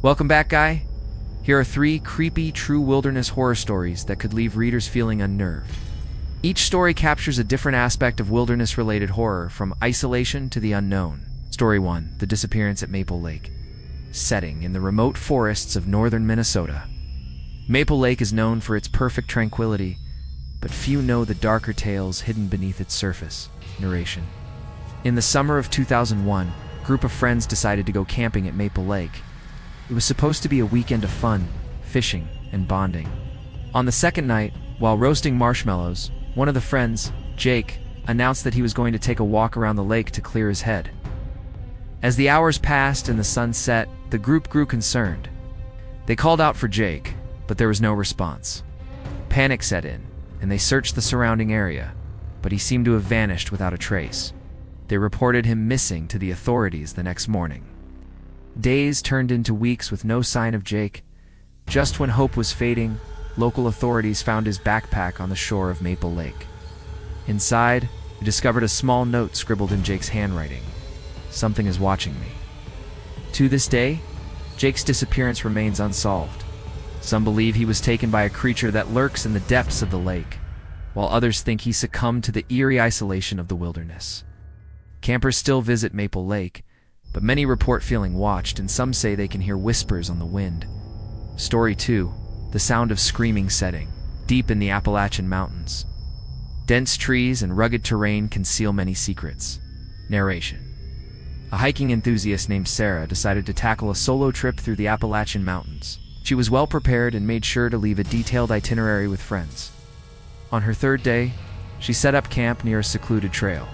Welcome back, guy. Here are 3 creepy, true wilderness horror stories that could leave readers feeling unnerved. Each story captures a different aspect of wilderness-related horror, from isolation to the unknown. Story 1, The Disappearance at Maple Lake. Setting in the remote forests of northern Minnesota. Maple Lake is known for its perfect tranquility, but few know the darker tales hidden beneath its surface. Narration. In the summer of 2001, a group of friends decided to go camping at Maple Lake. It was supposed to be a weekend of fun, fishing, and bonding. On the second night, while roasting marshmallows, one of the friends, Jake, announced that he was going to take a walk around the lake to clear his head. As the hours passed and the sun set, the group grew concerned. They called out for Jake, but there was no response. Panic set in, and they searched the surrounding area, but he seemed to have vanished without a trace. They reported him missing to the authorities the next morning. Days turned into weeks with no sign of Jake. Just when hope was fading, local authorities found his backpack on the shore of Maple Lake. Inside, they discovered a small note scribbled in Jake's handwriting. "Something is watching me." To this day, Jake's disappearance remains unsolved. Some believe he was taken by a creature that lurks in the depths of the lake, while others think he succumbed to the eerie isolation of the wilderness. Campers still visit Maple Lake, but many report feeling watched, and some say they can hear whispers on the wind. Story 2, The Sound of Screaming. Setting deep in the Appalachian Mountains. Dense trees and rugged terrain conceal many secrets. Narration. A hiking enthusiast named Sarah decided to tackle a solo trip through the Appalachian Mountains. She was well prepared and made sure to leave a detailed itinerary with friends. On her third day, she set up camp near a secluded trail.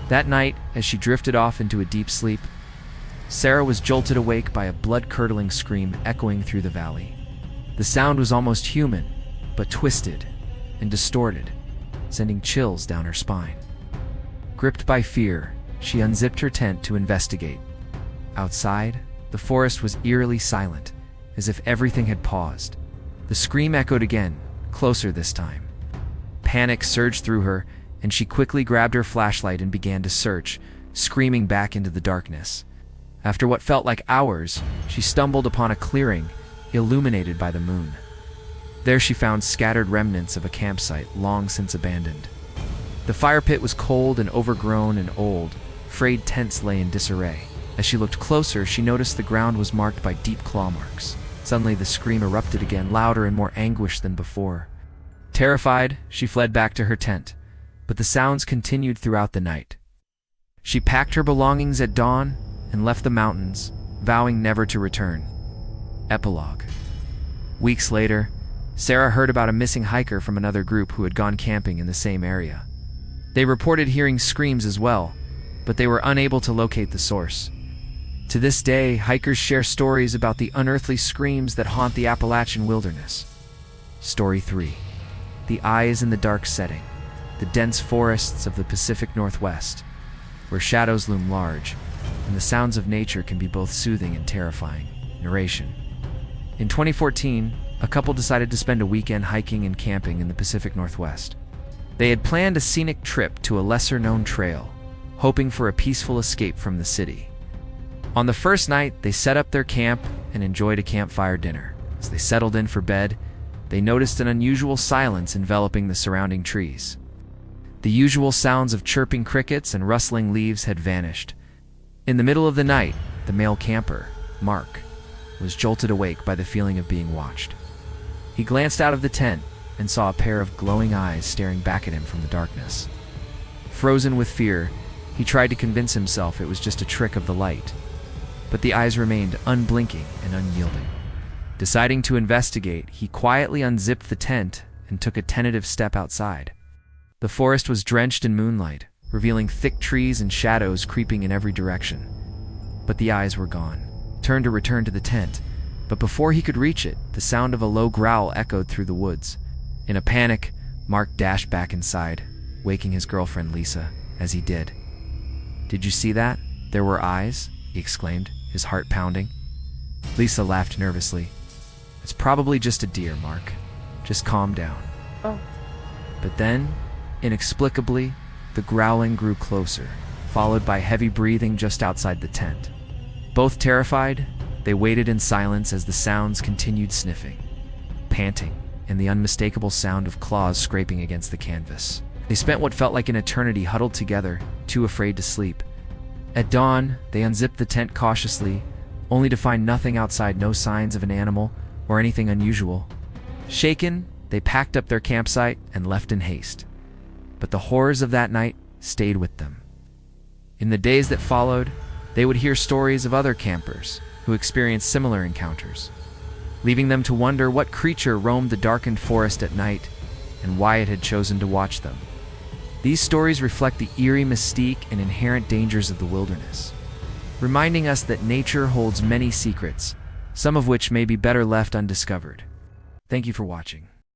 That night, as she drifted off into a deep sleep, Sarah was jolted awake by a blood-curdling scream echoing through the valley. The sound was almost human, but twisted and distorted, sending chills down her spine. Gripped by fear, she unzipped her tent to investigate. Outside, the forest was eerily silent, as if everything had paused. The scream echoed again, closer this time. Panic surged through her, and she quickly grabbed her flashlight and began to search, screaming back into the darkness. After what felt like hours, she stumbled upon a clearing, illuminated by the moon. There she found scattered remnants of a campsite long since abandoned. The fire pit was cold and overgrown and old. Frayed tents lay in disarray. As she looked closer, she noticed the ground was marked by deep claw marks. Suddenly the scream erupted again, louder and more anguished than before. Terrified, she fled back to her tent, but the sounds continued throughout the night. She packed her belongings at dawn and left the mountains, vowing never to return. Epilogue. Weeks later, Sarah heard about a missing hiker from another group who had gone camping in the same area. They reported hearing screams as well, but they were unable to locate the source. To this day, hikers share stories about the unearthly screams that haunt the Appalachian wilderness. Story 3. The Eyes in the Dark. Setting the dense forests of the Pacific Northwest, where shadows loom large, and the sounds of nature can be both soothing and terrifying. Narration. In 2014, a couple decided to spend a weekend hiking and camping in the Pacific Northwest. They had planned a scenic trip to a lesser-known trail, hoping for a peaceful escape from the city. On the first night, they set up their camp and enjoyed a campfire dinner. As they settled in for bed, they noticed an unusual silence enveloping the surrounding trees. The usual sounds of chirping crickets and rustling leaves had vanished. In the middle of the night, the male camper, Mark, was jolted awake by the feeling of being watched. He glanced out of the tent and saw a pair of glowing eyes staring back at him from the darkness. Frozen with fear, he tried to convince himself it was just a trick of the light, but the eyes remained unblinking and unyielding. Deciding to investigate, he quietly unzipped the tent and took a tentative step outside. The forest was drenched in moonlight, revealing thick trees and shadows creeping in every direction. But the eyes were gone. Turned to return to the tent, but before he could reach it, the sound of a low growl echoed through the woods. In a panic, Mark dashed back inside, waking his girlfriend Lisa as he did. "Did you see that? There were eyes?" he exclaimed, his heart pounding. Lisa laughed nervously. "It's probably just a deer, Mark. Just calm down." Oh. But then, inexplicably, the growling grew closer, followed by heavy breathing just outside the tent. Both terrified, They waited in silence as the sounds continued sniffing, panting, and the unmistakable sound of claws scraping against the canvas. They spent what felt like an eternity huddled together, too afraid to sleep. At dawn, they unzipped the tent cautiously, only to find nothing outside, no signs of an animal or anything unusual. Shaken, they packed up their campsite and left in haste. But the horrors of that night stayed with them. In the days that followed, they would hear stories of other campers who experienced similar encounters, leaving them to wonder what creature roamed the darkened forest at night and why it had chosen to watch them. These stories reflect the eerie mystique and inherent dangers of the wilderness, reminding us that nature holds many secrets, some of which may be better left undiscovered. Thank you for watching.